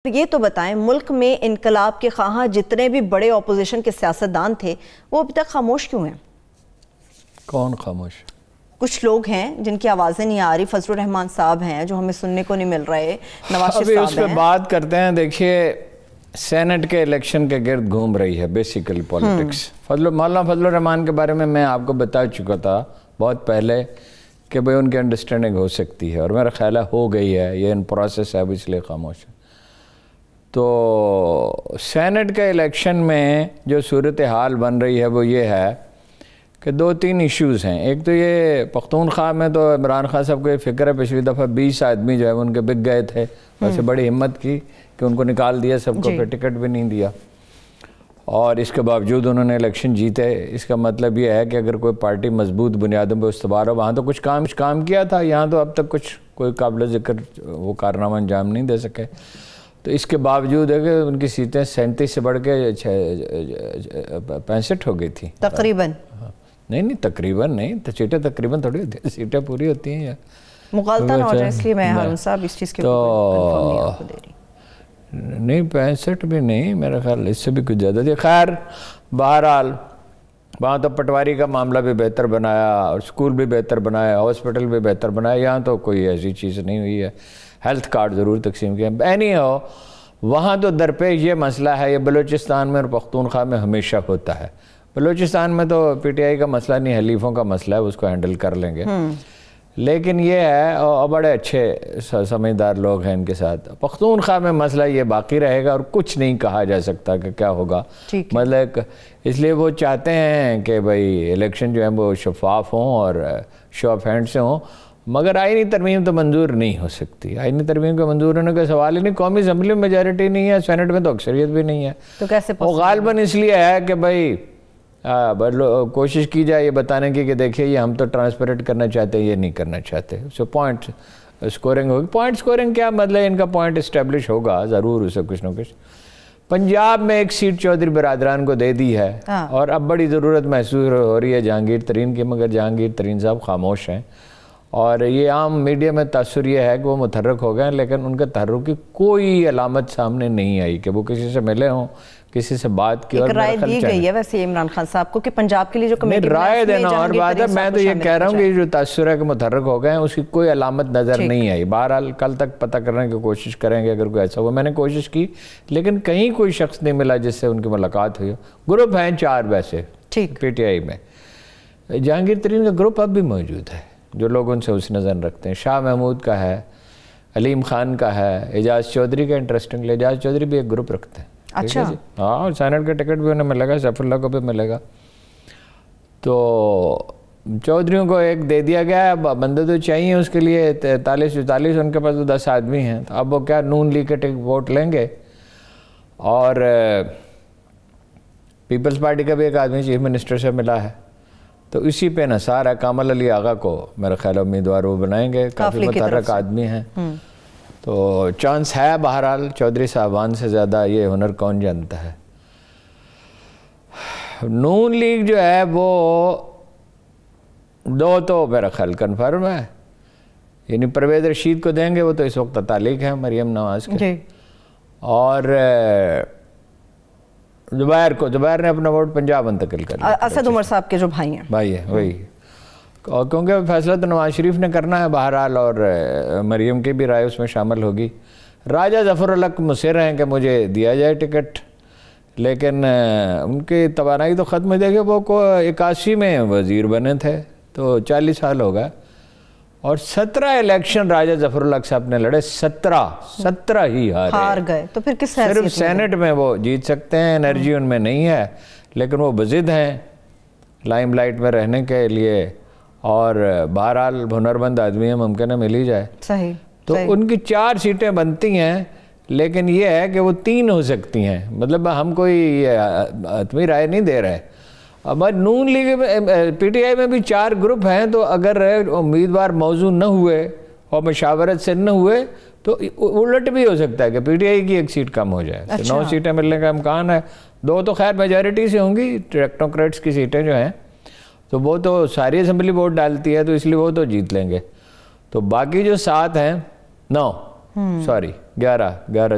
یہ تو بتائیں ملک میں انقلاب کے خواہاں جتنے بھی بڑے اپوزیشن کے سیاستدان تھے وہ ابھی تک خاموش کیوں ہیں؟ کون خاموش؟ کچھ لوگ ہیں جن کی آوازیں نہیں آ رہی. فضل الرحمان صاحب ہیں جو ہمیں سننے کو نہیں مل رہے, نواز شریف صاحب ہیں. ابھی اس پہ بات کرتے ہیں. دیکھیے سینٹ کے الیکشن کے گرد گھوم رہی ہے بیسیکلی پولیٹکس. مولانا فضل الرحمان کے بارے میں آپ کو بتا چکا تھا بہت پہلے کہ بھئی ان کی انڈرسٹینڈنگ ہو سکتی ہے, اور میرا خیال ہے ہو گئی ہے, یہ ان پروسیس ہے, اب اس لیے خاموش ہے. تو سینٹ کے الیکشن میں جو صورتحال بن رہی ہے وہ یہ ہے کہ 2-3 ایشوز ہیں. ایک تو یہ پختونخوا میں تو عمران خان صاحب کو یہ فکر ہے, پچھلی دفعہ 20 آدمی جو ہے ان کے بک گئے تھے, ویسے بڑی ہمت کی کہ ان کو نکال دیا سب کو, پھر ٹکٹ بھی نہیں دیا, اور اس کے باوجود انہوں نے الیکشن جیتے. اس کا مطلب یہ ہے کہ اگر کوئی پارٹی مضبوط بنیادوں پہ استوار ہو, وہاں تو کچھ کام کیا تھا, یہاں تو اب تک کچھ کوئی قابل ذکر وہ کارنامہ انجام نہیں دے سکے. تو اس کے باوجود ہے کہ ان کی سیٹیں 37 سے بڑھ کے 65 ہو گئی تھیں تقریباً. نہیں تقریباً نہیں, سیٹیں تقریباً تھوڑی ہوتی ہیں, سیٹیں پوری ہوتی ہیں. مغالطہ نہ ہو جائے اس لیے میں ہارون صاحب اس چیز کے کنفرم نہیں آپ کو دے رہی. نہیں 65 بھی نہیں, میرا خیال اس سے بھی کچھ زیادہ تھی. خیر بہرحال وہاں تو پٹواری کا معاملہ بھی بہتر بنایا, اور اسکول بھی بہتر بنایا, ہاسپٹل بھی بہتر بنایا. یہاں تو کوئی ایسی چیز نہیں ہوئی ہے. ہیلتھ کارڈ ضرور تقسیم کیا. اینی ہو وہاں تو درپیش یہ مسئلہ ہے, یہ بلوچستان میں اور پختونخوا میں ہمیشہ ہوتا ہے. بلوچستان میں تو پی ٹی آئی کا مسئلہ نہیں, حلیفوں کا مسئلہ ہے, اس کو ہینڈل کر لیں گے. لیکن یہ ہے, اور بڑے اچھے سمجھدار لوگ ہیں ان کے ساتھ. پختونخوا میں مسئلہ یہ باقی رہے گا, اور کچھ نہیں کہا جا سکتا کہ کیا ہوگا. مطلب اس لیے وہ چاہتے ہیں کہ بھئی الیکشن جو ہیں وہ شفاف ہوں اور شو آف ہینڈ سے ہوں, مگر آئینی ترمیم تو منظور نہیں ہو سکتی. آئینی ترمیم کو منظور ہونے کا سوال ہی نہیں. قومی اسمبلی میں میجارٹی نہیں ہے, سینٹ میں تو اکثریت بھی نہیں ہے. تو کیسے وہ غالباً اس لیے ہے کہ بھئی کوشش کی جائے یہ بتانے کی کہ دیکھیے یہ ہم تو ٹرانسپیرنٹ کرنا چاہتے ہیں, یہ نہیں کرنا چاہتے. سو پوائنٹ سکورنگ ہوگی. پوائنٹ سکورنگ کیا مطلب, ان کا پوائنٹ اسٹیبلش ہوگا ضرور اسے کچھ نہ کچھ. پنجاب میں ایک سیٹ چودھری برادران کو دے دی ہے, اور اب بڑی ضرورت محسوس ہو رہی ہے جہانگیر ترین کی, مگر جہانگیر ترین صاحب خاموش ہیں. اور یہ عام میڈیا میں تاثر یہ ہے کہ وہ متحرک ہو گئے ہیں, لیکن ان کے تحرک کی کوئی علامت سامنے نہیں آئی کہ وہ کسی سے ملے ہوں, کسی سے بات کی. ایک رائے دی گئی ہے ویسے عمران خان صاحب کو کہ پنجاب کے لیے جو کمیٹی رائے دینا اور بات ہے. میں تو یہ کہہ رہا ہوں کہ جو تاثر ہے کہ متحرک ہو گئے ہیں, اس کی کوئی علامت نظر نہیں آئی. بہرحال کل تک پتہ کرنے کی کوشش کریں گے اگر کوئی ایسا ہوا. میں نے کوشش کی لیکن کہیں کوئی شخص نہیں ملا جس سے ان کی ملاقات ہوئی. گروپ ہیں 4 ویسے پی ٹی آئی میں. جہانگیر ترین کا گروپ اب بھی موجود ہے جو لوگ ان سے اس نظر رکھتے ہیں. شاہ محمود کا ہے, علیم خان کا ہے, اعجاز چودھری کا. انٹرسٹنگلی اعجاز چودھری بھی ایک گروپ رکھتے ہیں. اچھا ہاں, سینٹ کا ٹکٹ بھی انہیں ملے گا, سیف اللہ کو بھی ملے گا. تو چودھریوں کو ایک دے دیا گیا ہے, بندے تو چاہیے اس کے لیے 43-44, ان کے پاس تو 10 آدمی ہیں. تو اب وہ کیا نون لیگ کے ووٹ لیں گے, اور پیپلز پارٹی کا بھی ایک آدمی چیف منسٹر سے ملا ہے. تو اسی پہ انحصار ہے. کامل علی آغا کو میرا خیال امیدوار وہ بنائیں گے, کافی متحرک آدمی ہیں. تو چانس ہے. بہرحال چودھری صاحبان سے زیادہ یہ ہنر کون جانتا ہے. نون لیگ جو ہے وہ 2 تو میرا خیال کنفرم ہے, یعنی پرویز رشید کو دیں گے, وہ تو اس وقت تعلیق ہیں مریم نواز کے. اور زبیر نے اپنا ووٹ پنجاب منتقل کر لیا. اسد عمر صاحب کے جو بھائی ہیں وہی, کیونکہ فیصلہ تو نواز شریف نے کرنا ہے بہرحال, اور مریم کی بھی رائے اس میں شامل ہوگی. راجہ ظفر الحق مصر ہیں کہ مجھے دیا جائے ٹکٹ, لیکن ان کی توانائی تو ختم ہو جائے گی. وہ 81 میں وزیر بنے تھے, تو 40 سال ہو گئے. اور 17 الیکشن راجہ ظفر الحق صاحب نے لڑے, 17 ہی ہار گئے. تو پھر کس صرف سینٹ میں وہ جیت سکتے ہیں, انرجی ان میں نہیں ہے, لیکن وہ بضد ہیں لائم لائٹ میں رہنے کے لیے. اور بہرحال ہنرمند آدمی ہیں, ممکن ہے مل ہی جائے. صحیح. تو ان کی 4 سیٹیں بنتی ہیں, لیکن یہ ہے کہ وہ 3 ہو سکتی ہیں. مطلب ہم کوئی حتمی رائے نہیں دے رہے. اب نون لیگ پی ٹی آئی میں بھی 4 گروپ ہیں, تو اگر امیدوار موزوں نہ ہوئے اور مشاورت سے نہ ہوئے تو الٹ بھی ہو سکتا ہے کہ پی ٹی آئی کی 1 سیٹ کم ہو جائے. 9 سیٹیں ملنے کا امکان ہے. 2 تو خیر میجارٹی سے ہوں گی, ٹیکنوکریٹس کی سیٹیں جو ہیں تو وہ تو ساری اسمبلی ووٹ ڈالتی ہے, تو اس لیے وہ تو جیت لیں گے. تو باقی جو 7 ہیں 9 11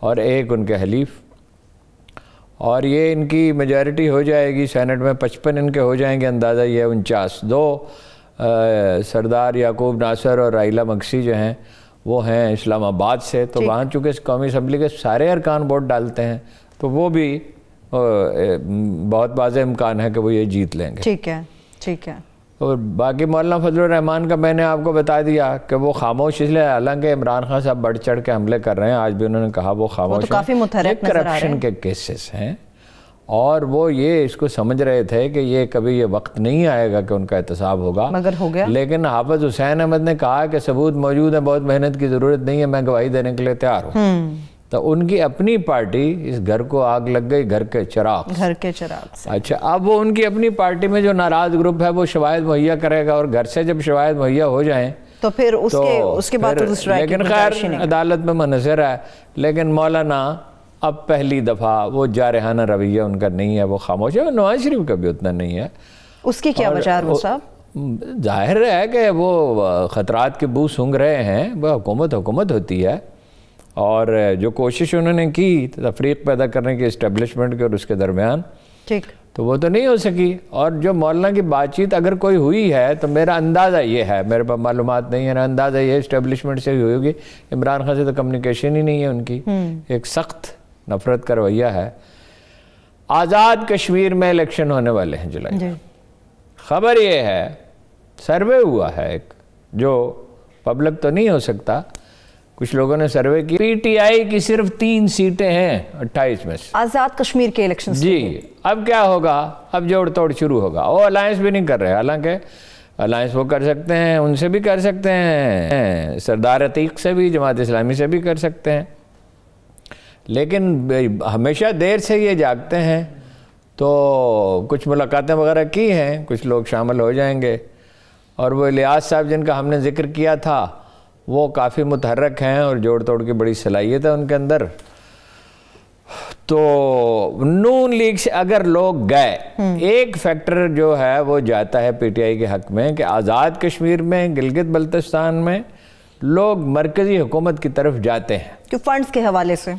اور 1 ان کے حلیف، اور یہ ان کی میجارٹی ہو جائے گی سینٹ میں، 55 ان کے ہو جائیں گے، اندازہ یہ 49۔ 2 سردار یعقوب ناصر اور رائلہ مکسی جو ہیں وہ ہیں اسلام آباد سے، تو وہاں چونکہ قومی اسمبلی کے سارے ارکان ووٹ ڈالتے ہیں تو وہ بھی بہت واضح امکان ہے کہ وہ یہ جیت لیں گے۔ ٹھیک ہے۔ اور باقی مولانا فضل الرحمان کا میں نے آپ کو بتا دیا کہ وہ خاموش اس لیے، حالانکہ عمران خان صاحب بڑھ چڑھ کے حملے کر رہے ہیں، آج بھی انہوں نے کہا وہ خاموش ہیں، کافی متحرک نظر آ رہے ہیں، کرپشن کے کیسز ہیں، اور وہ یہ اس کو سمجھ رہے تھے کہ یہ کبھی یہ وقت نہیں آئے گا کہ ان کا احتساب ہوگا، مگر ہو گیا۔ لیکن حافظ حسین احمد نے کہا کہ ثبوت موجود ہے، بہت محنت کی ضرورت نہیں ہے، میں گواہی دینے کے لیے تیار ہوں۔ تو ان کی اپنی پارٹی، اس گھر کو آگ لگ گئی گھر کے چراغ سے۔ اچھا، اب وہ ان کی اپنی پارٹی میں جو ناراض گروپ ہے وہ شواہد مہیا کرے گا، اور گھر سے جب شواہد مہیا ہو جائیں تو پھر اس کے بعد لیکن خیر عدالت میں منحصر ہے۔ لیکن مولانا اب پہلی دفعہ وہ جارحانہ رویہ ان کا نہیں ہے، وہ خاموش ہے، نواز شریف کا بھی اتنا نہیں ہے۔ اس کی کیا وجہ ہے صاحب؟ ظاہر ہے کہ وہ خطرات کے بو سونگھ رہے ہیں، وہ حکومت ہوتی ہے، اور جو کوشش انہوں نے کی تفریق پیدا کرنے کی اسٹیبلشمنٹ کے اور اس کے درمیان، تو وہ تو نہیں ہو سکی۔ اور جو مولانا کی بات چیت اگر کوئی ہوئی ہے تو میرا اندازہ یہ ہے، میرے پاس معلومات نہیں ہے، اندازہ یہ اسٹیبلشمنٹ سے ہوئی ہوگی، عمران خان سے تو کمیونیکیشن ہی نہیں ہے ان کی، ایک سخت نفرت کا رویہ ہے۔ آزاد کشمیر میں الیکشن ہونے والے ہیں جولائی، خبر یہ ہے سروے ہوا ہے ایک، جو پبلک تو نہیں ہو سکتا، کچھ لوگوں نے سروے کی، پی ٹی آئی کی صرف 3 سیٹیں ہیں 28 میں سے آزاد کشمیر کے الیکشن۔ جی اب کیا ہوگا؟ اب جوڑ توڑ شروع ہوگا۔ وہ الائنس بھی نہیں کر رہے، حالانکہ الائنس وہ کر سکتے ہیں، ان سے بھی کر سکتے ہیں، سردار عتیق سے بھی، جماعت اسلامی سے بھی کر سکتے ہیں، لیکن ہمیشہ دیر سے یہ جاگتے ہیں۔ تو کچھ ملاقاتیں وغیرہ کی ہیں، کچھ لوگ شامل ہو جائیں گے، اور وہ الیاس صاحب جن کا ہم نے ذکر کیا تھا وہ کافی متحرک ہیں اور جوڑ توڑ کی بڑی صلاحیت ہے ان کے اندر۔ تو نون لیگ سے اگر لوگ گئے، ایک فیکٹر جو ہے وہ جاتا ہے پی ٹی آئی کے حق میں کہ آزاد کشمیر میں، گلگت بلتستان میں لوگ مرکزی حکومت کی طرف جاتے ہیں، کہ فنڈز کے حوالے سے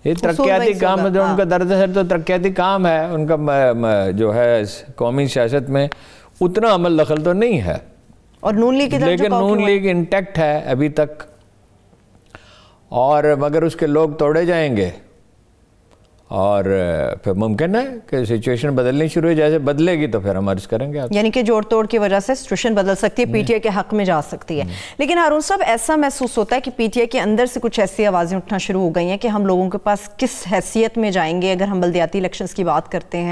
یہ ترقیاتی کام ہے، جو ان کا درد ہے تو ترقیاتی کام ہے، ان کا جو ہے قومی سیاست میں اتنا عمل دخل تو نہیں ہے، اور نون لیگ کی طرف، لیکن نون لیگ انٹیکٹ ہے ابھی تک، اور مگر اس کے لوگ توڑے جائیں گے، اور پھر ممکن ہے کہ سچویشن بدلنی شروع ہو، جیسے بدلے گی تو پھر ہم عرض کریں گے آپ، یعنی کہ جوڑ توڑ کی وجہ سے سچویشن بدل سکتی ہے، پی ٹی آئی کے حق میں جا سکتی ہے۔ لیکن ہارون صاحب ایسا محسوس ہوتا ہے کہ پی ٹی آئی کے اندر سے کچھ ایسی آوازیں اٹھنا شروع ہو گئی ہیں کہ ہم لوگوں کے پاس کس حیثیت میں جائیں گے، اگر ہم بلدیاتی الیکشنز کی بات کرتے ہیں